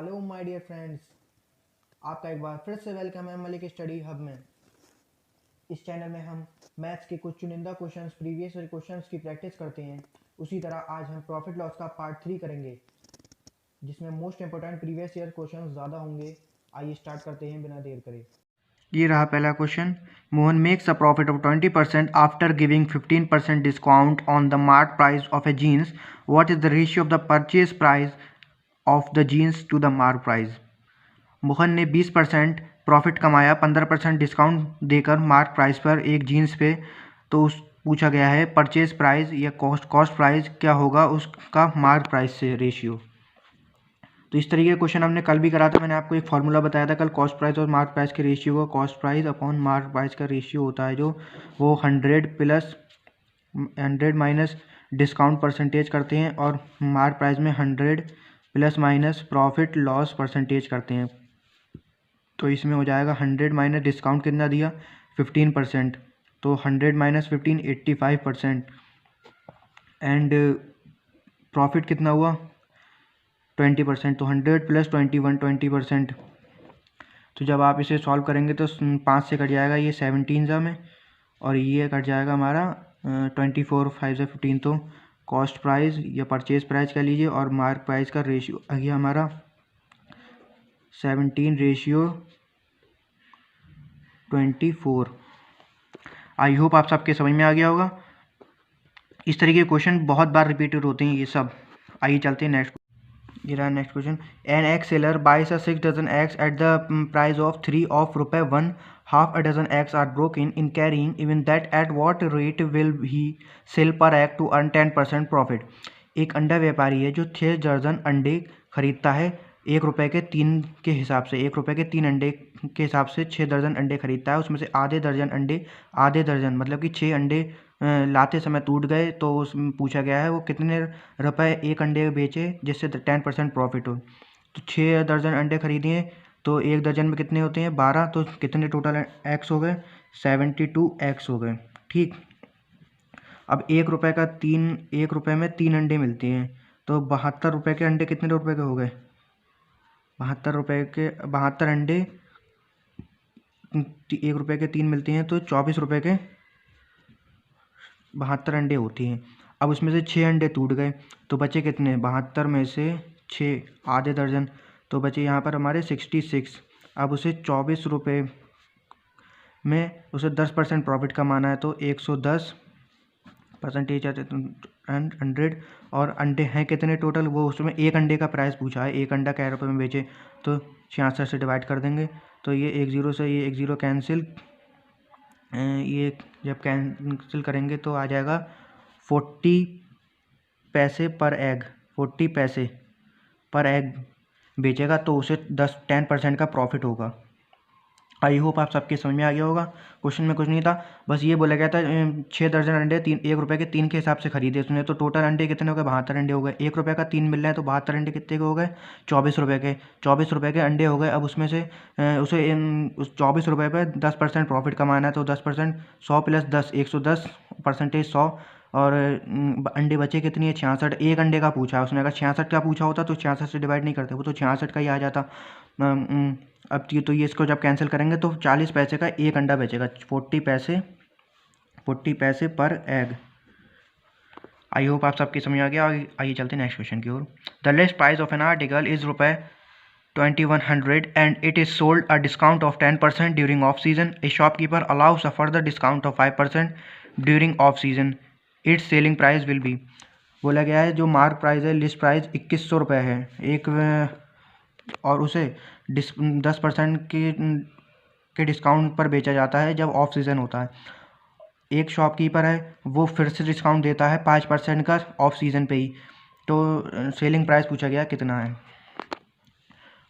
Hello my dear friends, आपका एक बार फिर से वेलकम है मलिक स्टडी हब में। इस चैनल में हम मैथ्स के कुछ चुनिंदा क्वेश्चंस, प्रीवियस ईयर क्वेश्चंस की प्रैक्टिस करते हैं। उसी तरह आज हम प्रॉफिट लॉस का पार्ट 3 करेंगे, जिसमें most important previous year questions ज़्यादा होंगे। आइए स्टार्ट करते हैं बिना देर करे। ये रहा पहला question. Mohan makes a profit of 20% after giving 15% discount on the mark price of a jeans. What is the ratio of the purchase price of the jeans to the mark price. Mohan ने 20% profit कमाया 15% discount देकर mark price पर एक jeans पे। तो उस पूछा गया है परचेज प्राइस या कॉस्ट प्राइस क्या होगा उसका मार्क प्राइस से रेशियो। तो इस तरीके का क्वेश्चन हमने कल भी करा था। मैंने आपको एक फार्मूला बताया था कल, कॉस्ट प्राइस और मार्क प्राइस के रेशियो का। Cost price upon mark price का रेशियो होता है जो वो 100 माइनस डिस्काउंट परसेंटेज करते हैं, और मार्क प्राइस में 100 plus minus profit loss percentage करते हैं। तो इसमें हो जाएगा 100 माइनस डिस्काउंट कितना दिया 15%, तो 100 माइनस 15 85%, एंड प्रॉफिट कितना हुआ 20%, तो 100 प्लस 21 20%। तो जब आप इसे सॉल्व करेंगे तो 5 से कट जाएगा ये 17 सा में, और ये कट जाएगा हमारा 24 5 से 15। तो कॉस्ट प्राइस या परचेज प्राइस कह लीजिए और मार्क प्राइस का रेशियो आ गया हमारा 17:24। आई होप आप सबके समझ में आ गया होगा। इस तरीके के क्वेश्चन बहुत बार रिपीटेड होते हैं ये सब। आइए चलते हैं नेक्स्ट। ये रहा next question. An egg seller buys 6 dozen eggs at the price of 3 of ₹1. Half a dozen eggs are broken in carrying, even that at what rate will he sell per egg to earn 10% profit? एक अंडा व्यापारी है जो 6 दर्जन अंडे खरीदता है ₹1 के 3 के हिसाब से। ₹1 के 3 अंडे के हिसाब से 6 दर्जन अंडे खरीदता है। उसमें से आधे दर्जन मतलब कि 6 अंडे लाते समय टूट गए। तो उसमें पूछा गया है वो कितने रुपए एक अंडे बेचे जिससे 10% प्रॉफिट हो। तो 6 दर्जन अंडे खरीदिए तो एक दर्जन में कितने होते हैं 12, तो कितने टोटल एक्स हो गए 72 एक्स हो गए। ठीक, अब ₹1 में 3 अंडे मिलते हैं, तो ₹72 के अंडे कितने रुपए के हो गए 72 अंडे ₹1 के 3 मिलते हैं, तो ₹24 के 72 अंडे होती हैं। अब उसमें से 6 अंडे टूट गए तो बचे कितने 72 में से 6 आधे दर्जन, तो बचे यहाँ पर हमारे 66। अब उसे ₹24 में उसे 10% प्रॉफिट कमाना है, तो 110 परसेंटेज आते 100, और अंडे हैं कितने टोटल वो उसमें एक अंडे का प्राइस पूछा है। एक अंडा क्या रुपये में बेचे, तो 66 से डिवाइड कर देंगे, तो ये 1 0 से ये 1 0 कैंसिल। ये जब कैंसिल करेंगे तो आ जाएगा 40 पैसे पर एग। 40 पैसे पर एग बेचेगा तो उसे 10% का प्रॉफिट होगा। आई होप आप सबके समझ में आ गया होगा। क्वेश्चन में कुछ नहीं था, बस ये बोला गया था 6 दर्जन अंडे ₹1 के 3 के हिसाब से खरीदे उसने। तो टोटल अंडे कितने हो गए 72 अंडे हो गए। ₹1 का 3 मिल रहा है तो 72 अंडे कितने के हो गए ₹24 के। ₹24 के अंडे हो गए। अब उसमें से उसे उस ₹24 पर 10% प्रॉफिट कमाना है, तो 10% 100 प्लस 10 110 परसेंटेज 100, और अंडे बचे कितनी है 66। एक अंडे का पूछा है उसने, अगर 66 का पूछा होता तो 66 से डिवाइड नहीं करते, वो तो 66 का ही आ जाता। अब तो ये इसको जब कैंसिल करेंगे तो 40 पैसे का एक अंडा बचेगा, 40 पैसे पर एग। आई होप आप सबकी समझ आ गया। आइए चलते हैं नेक्स्ट क्वेश्चन की ओर। The list price of an article is ₹2100 and it is sold a discount of 10% during off season. A shopkeeper allows a further discount of 5% during off season. Its selling price will be. बोला गया है जो mark price है, list price ₹2100 है एक, और उसे 10% के डिस्काउंट पर बेचा जाता है जब ऑफ सीज़न होता है। एक शॉपकीपर है वो फिर से डिस्काउंट देता है 5% का ऑफ सीज़न पे ही। तो सेलिंग प्राइस पूछा गया कितना है,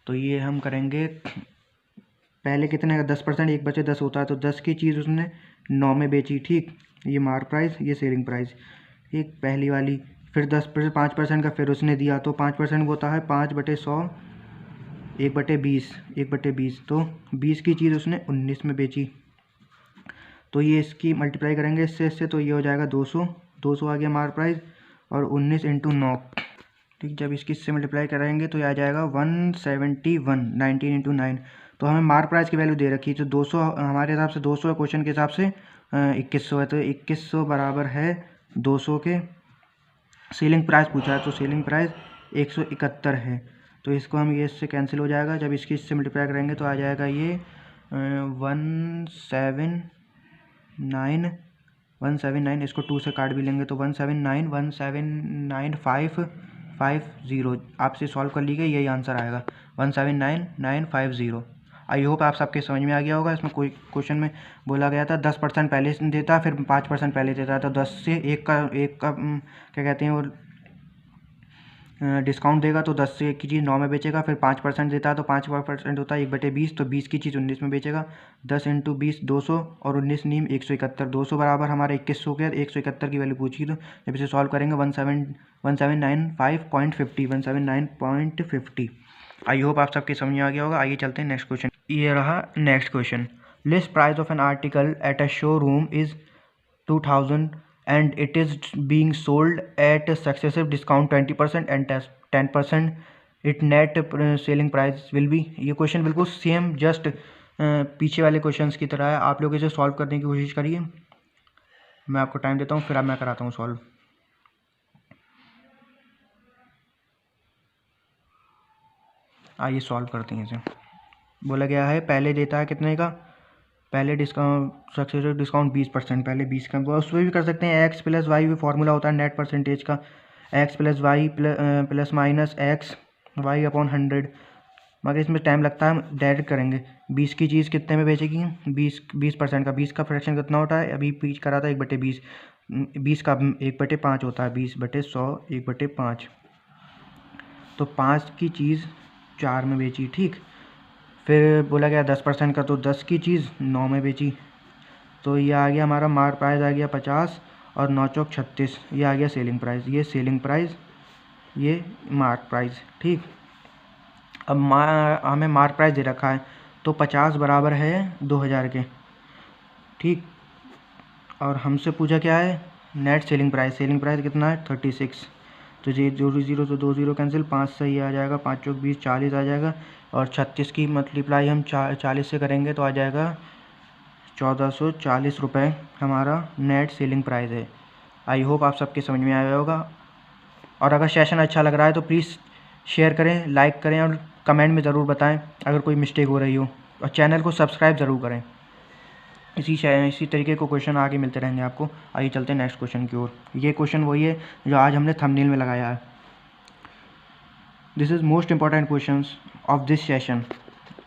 तो ये हम करेंगे पहले कितने का 10%, एक बचे 10 होता है, तो 10 की चीज़ उसने 9 में बेची। ठीक, ये मार्क प्राइस ये सेलिंग प्राइस। ठीक, पहली वाली। फिर 5% का फिर उसने दिया, तो 5% होता है 5/100 1/20, तो 20 की चीज़ उसने 19 में बेची। तो ये इसकी मल्टीप्लाई करेंगे इससे, तो ये हो जाएगा 200 आ गया मार्क प्राइस, और 19 × 9 ठीक, जब इसकी इससे मल्टीप्लाई करेंगे तो ये आ जाएगा 171, 19 इंटू 9। तो हमें मार्क प्राइस की वैल्यू दे रखी है, तो 200 हमारे हिसाब से 200 है, क्वेश्चन के हिसाब से 2100 है, तो 2100 बराबर है 200 के। सेलिंग प्राइस पूछा है तो सेलिंग प्राइस 171 है, तो इसको हम ये इससे कैंसिल हो जाएगा। जब इसकी इससे मल्टीप्लाई करेंगे तो आ जाएगा ये 179, इसको 2 से काट भी लेंगे तो 179,550 आपसे सॉल्व कर ली गई, यही आंसर आएगा 179,950। आई होप आप सबके समझ में आ गया होगा। इसमें कोई क्वेश्चन में बोला गया था 10% पहले देता फिर 5% पहले देता, तो 10 से एक का क्या कहते हैं वो डिस्काउंट देगा, तो 10 से एक की चीज़ 9 में बेचेगा, फिर 5% देता है तो 5% होता है 1/20, तो 20 की चीज़ 19 में बेचेगा। 10 इंटू 20 200 और 19 नीम 171, 200 बराबर हमारा 2100 के 171 की वैल्यू पूछी, तो जब इसे सॉल्व करेंगे 17950 आई होप आप सबके समझ में आ गया होगा। आइए चलते हैं नेक्स्ट क्वेश्चन। ये रहा next question. List price of an article at a showroom is 2000 and it is being sold at a successive discount 20% and 10%, it net selling price will be। ये क्वेश्चन बिल्कुल सेम जस्ट पीछे वाले questions की तरह है। आप लोग इसे सॉल्व करने की कोशिश करिए, मैं आपको टाइम देता हूँ, फिर अब मैं कराता हूँ सॉल्व। आइए सॉल्व करते हैं इसे। बोला गया है पहले देता है कितने का, पहले डिस्काउंट सक्सेसिव डिस्काउंट 20%, पहले 20 का, उसमें भी कर सकते हैं एक्स प्लस वाई भी फार्मूला होता है नेट परसेंटेज का, X plus Y plus minus X Y upon 100, मगर इसमें टाइम लगता है, हम डायरेक्ट करेंगे। 20 की चीज़ कितने में बेचेगी, 20% का, 20 का फ्रैक्शन कितना होता है, अभी बीच करा था 1/20, 20 का 1/5 होता है, 20/100 1/5, तो 5 की चीज़ 4 में बेची। ठीक, फिर बोला गया 10% का, तो 10 की चीज़ 9 में बेची, तो ये आ गया हमारा मार्क प्राइस आ गया 50 और 9 चौक 36, ये आ गया सेलिंग प्राइस, ये सेलिंग प्राइस, ये मार्क प्राइस। ठीक, अब हमें मार्क प्राइस दे रखा है, तो 50 बराबर है 2000 के। ठीक, और हमसे पूछा क्या है net selling price, selling price कितना है 36, तो ये 0 तो 2 0 कैंसिल, 5 से ये आ जाएगा, 5 चौक 20, 40 आ जाएगा, और 36 की मल्टीप्लाई हम 40 से करेंगे तो आ जाएगा 1440 रुपये हमारा नेट सेलिंग प्राइस है। आई होप आप सबके समझ में आया होगा, और अगर सेशन अच्छा लग रहा है तो प्लीज़ शेयर करें, लाइक करें और कमेंट में ज़रूर बताएं अगर कोई मिस्टेक हो रही हो, और चैनल को सब्सक्राइब ज़रूर करें। इसी तरीके को क्वेश्चन आगे मिलते रहेंगे आपको। आइए चलते हैं नेक्स्ट क्वेश्चन की ओर। ये क्वेश्चन वही है जो आज हमने थंबनेल में लगाया है। This is most important question of this session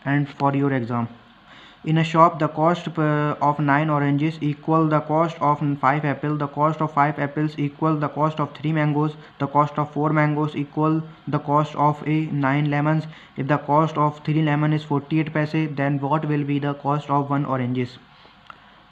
and for your exam. In a shop, the cost of 9 oranges equal the cost of 5 apples. The cost of 5 apples equal the cost of 3 mangoes. The cost of 4 mangoes equal the cost of 9 lemons. If the cost of 3 lemon is 48 पैसे, then what will be the cost of 1 oranges?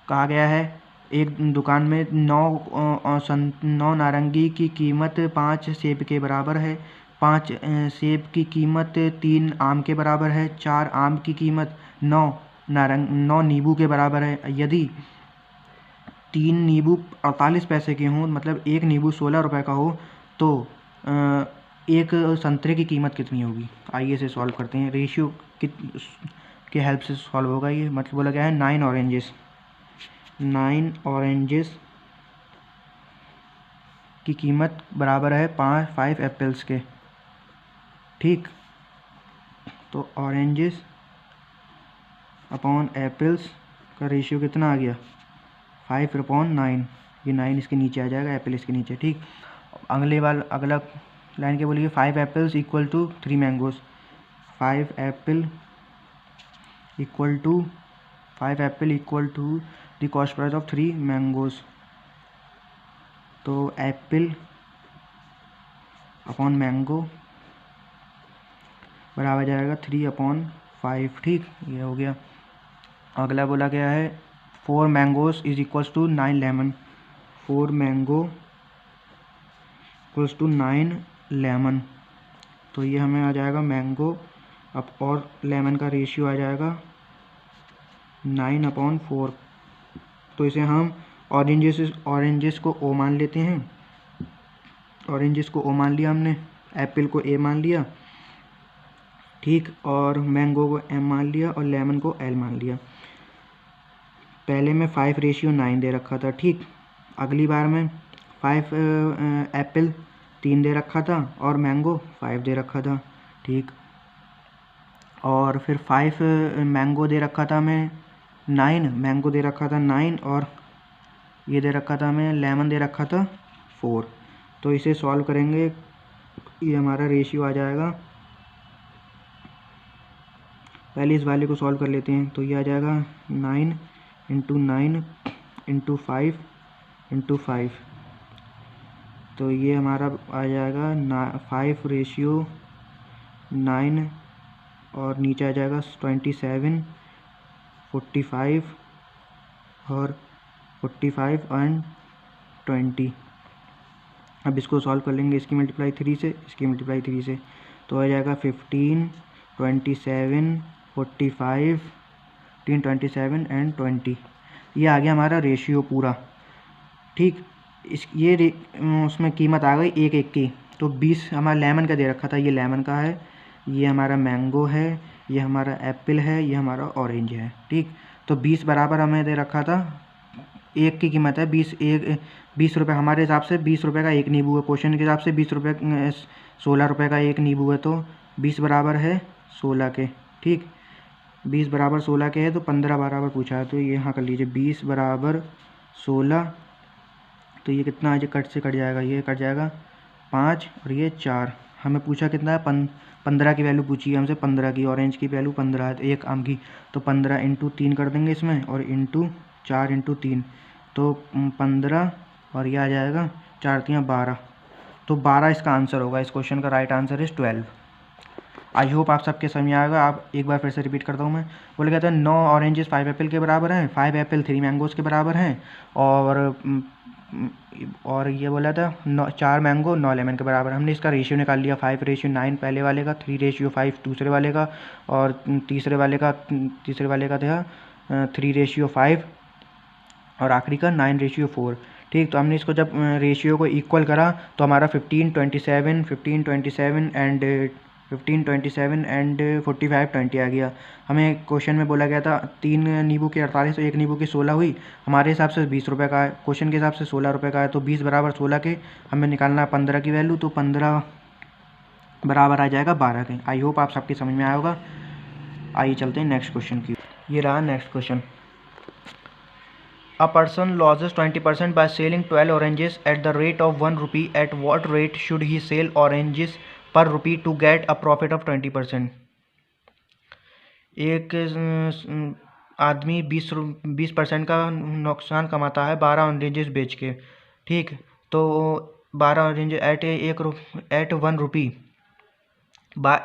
कहा गया है एक दुकान में 9 नारंगी की कीमत 5 सेब के बराबर है, 5 सेब की कीमत 3 आम के बराबर है, 4 आम की कीमत 9 नींबू के बराबर है। यदि 3 नींबू 48 पैसे के हों, मतलब एक नींबू 16 रुपये का हो, तो एक संतरे की कीमत कितनी होगी। आइए इसे सॉल्व करते हैं, रेशियो के हेल्प से सॉल्व होगा ये। मतलब बोला गया है 9 ऑरेंजेस की कीमत बराबर है 5 एप्पल्स के। ठीक, तो ऑरेंजेस अपॉन एप्पल्स का रेशियो कितना आ गया 5/9, ये 9 इसके नीचे आ जाएगा, एप्पल इसके नीचे। ठीक, अगला लाइन के बोलिए 5 apples equal to 3 mangoes, 5 apple equal to the cost price of 3 mangoes, तो एप्पल अपॉन मैंगो बराबर जाएगा 3/5। ठीक, ये हो गया। अगला बोला गया है 4 mangoes is equals to 9 lemon, 4 mango equals to 9 lemon, तो ये हमें आ जाएगा मैंगो अब और लेमन का रेशियो आ जाएगा 9/4। तो इसे हम ऑरेंजेस को ओ मान लेते हैं, ऑरेंजेस को ओ मान लिया हमने, एप्पल को ए मान लिया, ठीक, और मैंगो को एम मान लिया और लेमन को एल मान लिया। पहले में 5:9 दे रखा था, ठीक। अगली बार में 5 एप्पल 3 दे रखा था और मैंगो 5 दे रखा था, ठीक। और फिर 5 मैंगो दे रखा था मैं 9, मैंगो दे रखा था 9 और ये दे रखा था मैं लेमन दे रखा था 4। तो इसे सॉल्व करेंगे, ये हमारा रेशियो आ जाएगा। पहले इस वाले को सॉल्व कर लेते हैं, तो ये आ जाएगा 9 × 9 × 5 × 5। तो ये हमारा आ जाएगा 5:9 और नीचे आ जाएगा 27, 45 और 45 एंड 20। अब इसको सॉल्व कर लेंगे, इसकी मल्टीप्लाई 3 से, इसकी मल्टीप्लाई 3 से, तो आ जाएगा 15, 27, 45, 27 एंड 20। ये आ गया हमारा रेशियो पूरा, ठीक। इस ये उसमें कीमत आ गई एक एक की। तो 20 हमारा लेमन का दे रखा था, ये लेमन का है, ये हमारा मैंगो है, ये हमारा एप्पल है, ये हमारा ऑरेंज है, ठीक। तो 20 बराबर हमें दे रखा था, एक की कीमत है 20 रुपये, हमारे हिसाब से 20 रुपये का एक नींबू है, क्वेश्चन के हिसाब से 16 रुपये का एक नींबू है, तो 20 बराबर है 16 के, ठीक। 20 बराबर 16 के है, तो 15 बराबर पूछा है, तो ये यहाँ कर लीजिए 20 बराबर 16। तो ये कितना आज कट से कट जाएगा, ये कट जाएगा 5 और ये 4। हमें पूछा कितना है 15 की वैल्यू पूछी है हमसे, 15 की। ऑरेंज की वैल्यू 15 है, एक आम की, तो 15 × 3 कर देंगे इसमें, और × 4 × 3, तो 15 और ये आ जाएगा 4 × 3 12। तो 12 इसका आंसर होगा। इस क्वेश्चन का right answer is 12। I hope आप सबके समझ में आएगा। आप एक बार फिर से रिपीट करता हूँ मैं। बोले कहते हैं 9 ऑरेंजेस 5 एप्पल के बराबर हैं, 5 एप्पल 3 मैंगोज़ के बराबर हैं, और ये बोला था 4 मैंगो 9 लेमन के बराबर। हमने इसका रेशियो निकाल लिया, 5:9 पहले वाले का, 3:5 दूसरे वाले का, और तीसरे वाले का था 3:5 और आखिरी का 9:4, ठीक। तो हमने इसको जब रेशियो को इक्वल करा तो हमारा 15, 27 एंड 45, 20 आ गया। हमें क्वेश्चन में बोला गया था 3 नींबू की 48 और 1 नींबू की 16 हुई। हमारे हिसाब से 20 रुपये का है, क्वेश्चन के हिसाब से 16 रुपये का है, तो 20 बराबर 16 के हमें निकालना है 15 की वैल्यू, तो 15 बराबर आ जाएगा 12 के। आई होप आप सबकी समझ में आया होगा। आइए चलते हैं नेक्स्ट क्वेश्चन की। ये रहा next question. A person loses 20% by selling 12 oranges at the rate of 1 rupee. At what rate should he sell oranges per rupee to get a profit of 20%? एक आदमी 20% का नुकसान कमाता है 12 ऑरेंजेस बेच के, ठीक। तो 12 ऑरेंज एट 1 रुपी,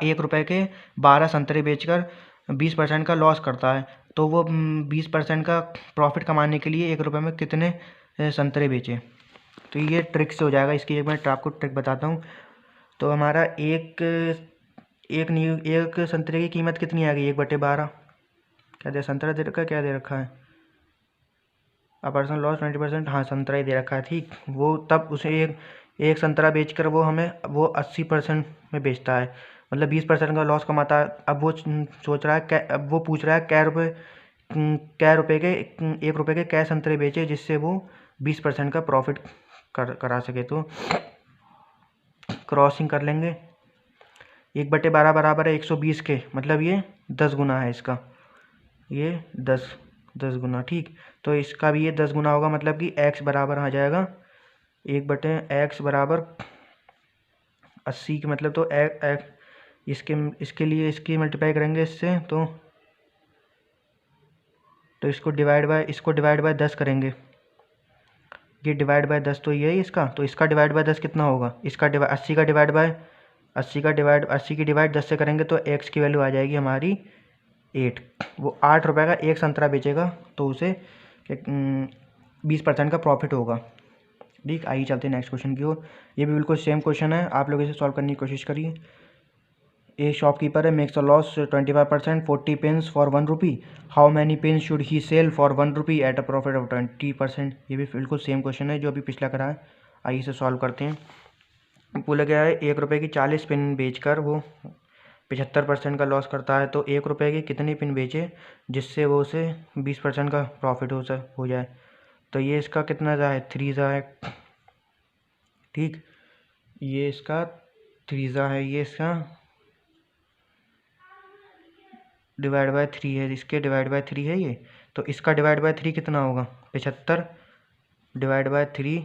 1 रुपये के 12 संतरे बेचकर 20% का लॉस करता है। तो वो 20% का प्रॉफिट कमाने के लिए 1 रुपये में कितने संतरे बेचे। तो ये ट्रिक से हो जाएगा। इसकी एक मैं आपको ट्रिक बताता हूँ। तो हमारा एक संतरे की कीमत कितनी आ गई, 1/12। क्या दे संतरा दे रखा है, क्या दे रखा है, अ पर्सन लॉस 20%, हाँ संतरा ही दे रखा है, ठीक। वो तब उसे एक संतरा बेचकर वो हमें 80% में बेचता है, मतलब 20% का लॉस कमाता है। अब वो सोच रहा है अब वो पूछ रहा है कै रुपये के 1 रुपये के कै संतरे बेचे जिससे वो 20% का प्रॉफिट करा सके। तो क्रॉसिंग कर लेंगे, 1/12 बराबर है 120 के, मतलब ये 10 गुना है इसका, ये 10 गुना, ठीक। तो इसका भी ये 10 गुना होगा, मतलब कि x बराबर आ जाएगा 1/x बराबर 80 के, मतलब तो इसके लिए इसकी मल्टीप्लाई करेंगे इससे, तो इसको डिवाइड बाय 10 करेंगे। ये डिवाइड बाय 10 तो ये है इसका, तो इसका डिवाइड बाय 10 कितना होगा, इसका 80 की डिवाइड 10 से करेंगे तो x की वैल्यू आ जाएगी हमारी 8। वो 8 रुपये का एक संतरा बेचेगा तो उसे 20% का प्रॉफिट होगा, ठीक। आइए चलते हैं नेक्स्ट क्वेश्चन की ओर। ये भी बिल्कुल सेम क्वेश्चन है, आप लोग इसे सॉल्व करने की कोशिश करिए। ए शॉपकीपर है, makes a loss 25%, 40 pens for 1 rupee. How many pens should he sell for 1 rupee at a profit of 20%। ये भी बिल्कुल सेम क्वेश्चन है जो अभी पिछला करा है। आइए इसे सॉल्व करते हैं। बोला गया है 1 रुपये की 40 पिन बेचकर वो 75% का लॉस करता है, तो 1 रुपये की कितनी पिन बेचे जिससे वो उसे 20% का प्रॉफिट हो जाए। तो ये इसका कितना जा है, 3 जा है। ठीक, ये इसका 3 जा है, ये इसका डिवाइड बाय 3 है, इसके डिवाइड बाय 3 है ये। तो इसका डिवाइड बाय 3 कितना होगा, 75 डिवाइड बाय 3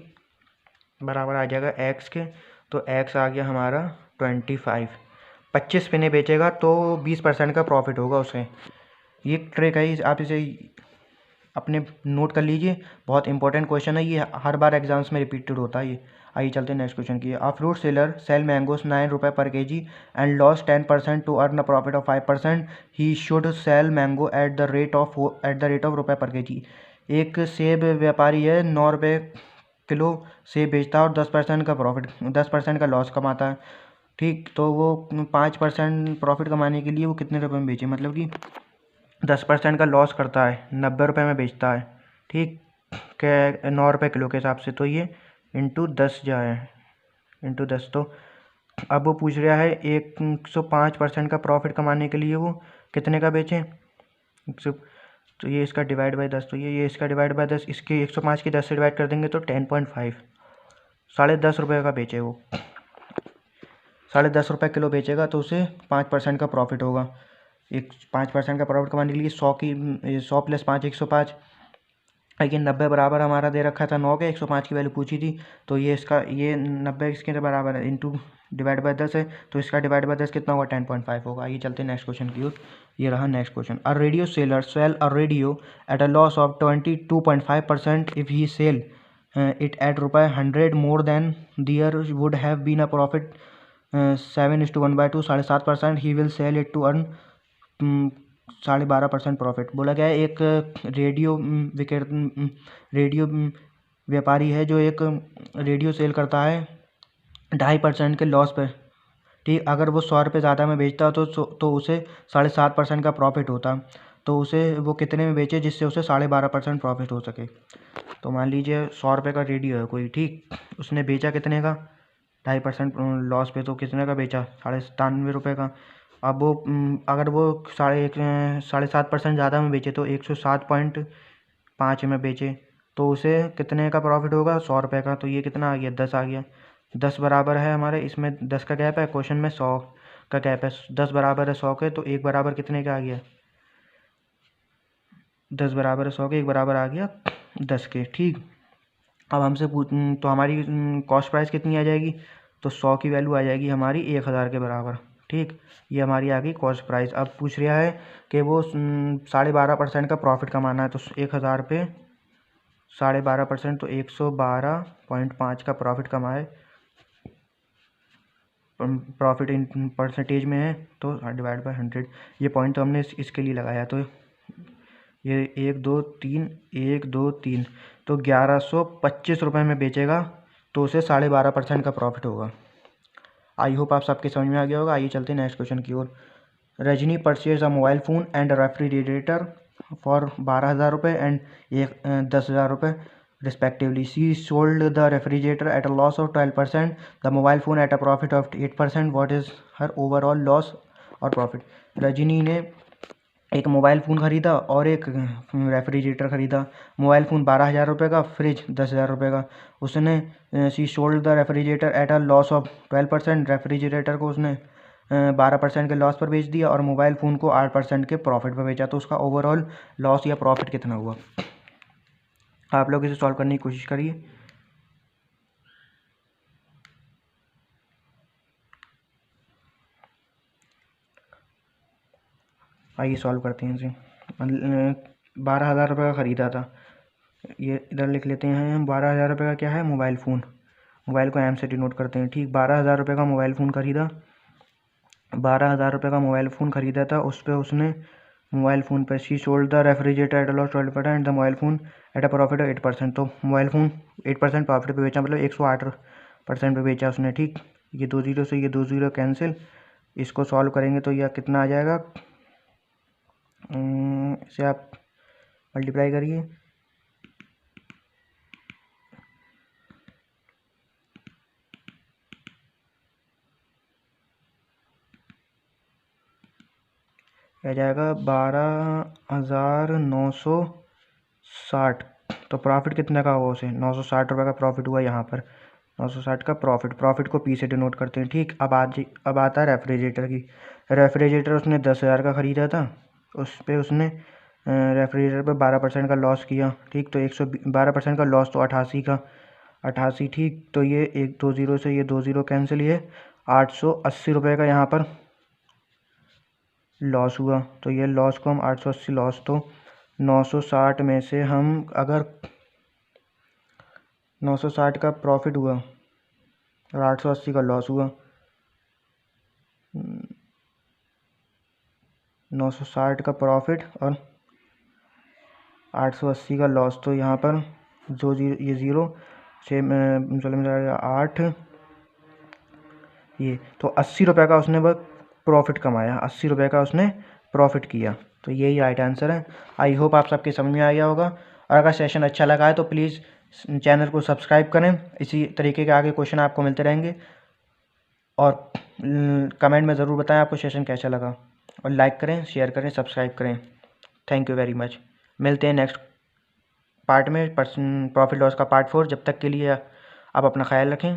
बराबर आ जाएगा एक्स के। तो एक्स आ गया हमारा 25। 25 पिने बेचेगा तो 20% का प्रॉफिट होगा उसे। ये ट्रिक है, आप इसे अपने नोट कर लीजिए, बहुत इंपॉर्टेंट क्वेश्चन है ये, हर बार एग्जाम्स में रिपीटेड होता है ये। आइए चलते हैं नेक्स्ट क्वेश्चन की। A fruit seller sell mangoes 9 रुपये per KG and loss 10% to earn a profit of 5%। He should sell mango at the rate of रुपये पर केजी। एक सेब व्यापारी है, 9 रुपये किलो सेब बेचता है और 10% का प्रॉफिट, 10% का लॉस कमाता है। ठीक, तो वो 5% प्रॉफिट कमाने के लिए वो कितने रुपए में बेचे, मतलब कि 10% का लॉस करता है, 90 रुपये में बेचता है। ठीक, क्या 9 रुपये किलो के हिसाब से, तो ये इंटू 10 जाए, इंटू 10। तो अब वो पूछ रहा है 105% का प्रॉफिट कमाने के लिए वो कितने का बेचें। तो ये इसका डिवाइड बाय 10, तो ये इसका डिवाइड बाय 10, इसके 105 की 10 से डिवाइड कर देंगे तो 10.5, 10.5 रुपये का बेचे वो। 10.5 रुपये किलो बेचेगा तो उसे 5% का प्रॉफिट होगा। 5% का प्रॉफिट कमाने के लिए 100 प्लस 5 105, लेकिन 90 बराबर हमारा दे रखा था 9 के, 105 की वैल्यू पूछी थी। तो ये इसका, ये 90 इसके बराबर है, इंटू डिवाइड बाय 10 है, तो इसका डिवाइड बाय 10 कितना होगा, 10.5 होगा। ये चलते हैं नेक्स्ट क्वेश्चन की ओर। ये रहा next question. A radio seller sell a radio at a loss of 22.5% if he sell it at ₹100 more than there would have been a profit 7:1/2, 7.5%। He will sell it to earn 12.5% profit. बोला गया है एक radio व्यापारी है जो एक radio cell करता है 2.5% के लॉस पे। ठीक, अगर वो 100 रुपये ज़्यादा में बेचता तो उसे 7.5% का प्रॉफिट होता। तो उसे वो कितने में बेचे जिससे उसे 12.5% प्रॉफिट हो सके। तो मान लीजिए 100 रुपये का रेडियो है कोई, ठीक, उसने बेचा कितने का, 2.5% लॉस पे, तो कितने का बेचा, 97.5 रुपये का। अब वो अगर वो 7.5% ज़्यादा में बेचे तो 107.5 में बेचे तो उसे कितने का प्रॉफिट होगा, 100 रुपये का। तो ये कितना आ गया, 10 आ गया। 10 बराबर है हमारे, इसमें 10 का गैप है, क्वेश्चन में 100 का गैप है। 10 बराबर है 100 के, तो 1 बराबर कितने का आ गया, 10 बराबर है 100 के, 1 बराबर आ गया 10 के। ठीक, अब हमसे तो हमारी कॉस्ट प्राइस कितनी आ जाएगी, तो 100 की वैल्यू आ जाएगी हमारी 1000 के बराबर। ठीक, ये हमारी आ गई कॉस्ट प्राइस। अब पूछ रहा है कि वो 12.5% का प्रॉफिट कमाना है, तो 1000 पे 12.5%, तो 112.5 का प्रॉफिट कमाए। प्रॉफिट इन परसेंटेज में है तो डिवाइड बाय 100। ये पॉइंट तो हमने इसके लिए लगाया, तो ये 1 2 3 1 2 3, तो 1125 रुपये में बेचेगा तो उसे 12.5% का प्रॉफिट होगा। आई होप आप सबके समझ में आ गया होगा। आइए चलते हैं नेक्स्ट क्वेश्चन की ओर। Rajni purchase a mobile phone and refrigerator for 12,000 रुपये एंड 10,000 रुपये respectively. She sold the refrigerator at a loss of 12%, the mobile phone at a profit of 8%। What is her overall loss और profit. Rajni ने एक mobile phone ख़रीदा और एक refrigerator ख़रीदा। Mobile phone 12,000 रुपये का, फ्रिज 10,000 रुपये का। उसने she sold the refrigerator at a loss of 12%। Refrigerator को उसने 12% के लॉस पर बेच दिया और मोबाइल फ़ोन को 8% के प्रॉफिट पर बेचा। तो उसका ओवरऑल लॉस या प्रॉफिट कितना हुआ। आप लोग इसे सॉल्व करने की कोशिश करिए। आइए सॉल्व करते हैं इसे। 12,000 रुपये का ख़रीदा था, ये इधर लिख लेते हैं हम। 12,000 रुपये का क्या है, मोबाइल फ़ोन। मोबाइल को एम से डिनोट करते हैं। ठीक, 12,000 रुपये का मोबाइल फ़ोन ख़रीदा। 12,000 रुपये का मोबाइल फ़ोन ख़रीदा था, उस पर उसने मोबाइल फ़ोन पे she sold the refrigerator at a loss 12% the mobile phone at a profit of 8%। तो मोबाइल फ़ोन 8% प्रॉफिट पे बेचा, मतलब 108% पे बेचा उसने। ठीक, ये 2 ज़ीरो से ये 2 ज़ीरो कैंसिल। इसको सॉल्व करेंगे तो यह कितना आ जाएगा, इसे आप मल्टीप्लाई करिए। आ जाएगा 12,960। तो प्रॉफिट कितने का हुआ उसे? 960 रुपये का प्रॉफिट हुआ यहाँ पर। 960 का प्रॉफिट को पी से डिनोट करते हैं। ठीक, अब आता है रेफ्रिजरेटर की। रेफ्रिजरेटर उसने 10,000 का ख़रीदा था, उस पर उसने रेफ्रिजरेटर पे 12% का लॉस किया। ठीक, तो 112% का लॉस तो 88 का 88। ठीक, तो ये 1 2 0 से ये 2 0 कैंसिल, ये 880 रुपये का यहाँ पर लॉस हुआ। तो ये लॉस को हम 880 लॉस, तो 960 में से हम अगर 960 का प्रॉफिट हुआ और 880 का लॉस हुआ, 960 का प्रॉफिट और 880 का लॉस, तो यहाँ पर जो ये 0 से चलो मिला 8, ये तो 80 रुपये का उसने बस प्रॉफिट कमाया, 80 रुपये का उसने प्रॉफिट किया। तो यही राइट आंसर है। आई होप आप सबके समझ में आ गया होगा, और अगर सेशन अच्छा लगा है तो प्लीज़ चैनल को सब्सक्राइब करें। इसी तरीके के आगे क्वेश्चन आपको मिलते रहेंगे, और कमेंट में ज़रूर बताएं आपको सेशन कैसा लगा, और लाइक करें, शेयर करें, सब्सक्राइब करें। Thank you very much. मिलते हैं नेक्स्ट पार्ट में, प्रॉफिट लॉस का पार्ट 4। जब तक के लिए आप अपना ख्याल रखें।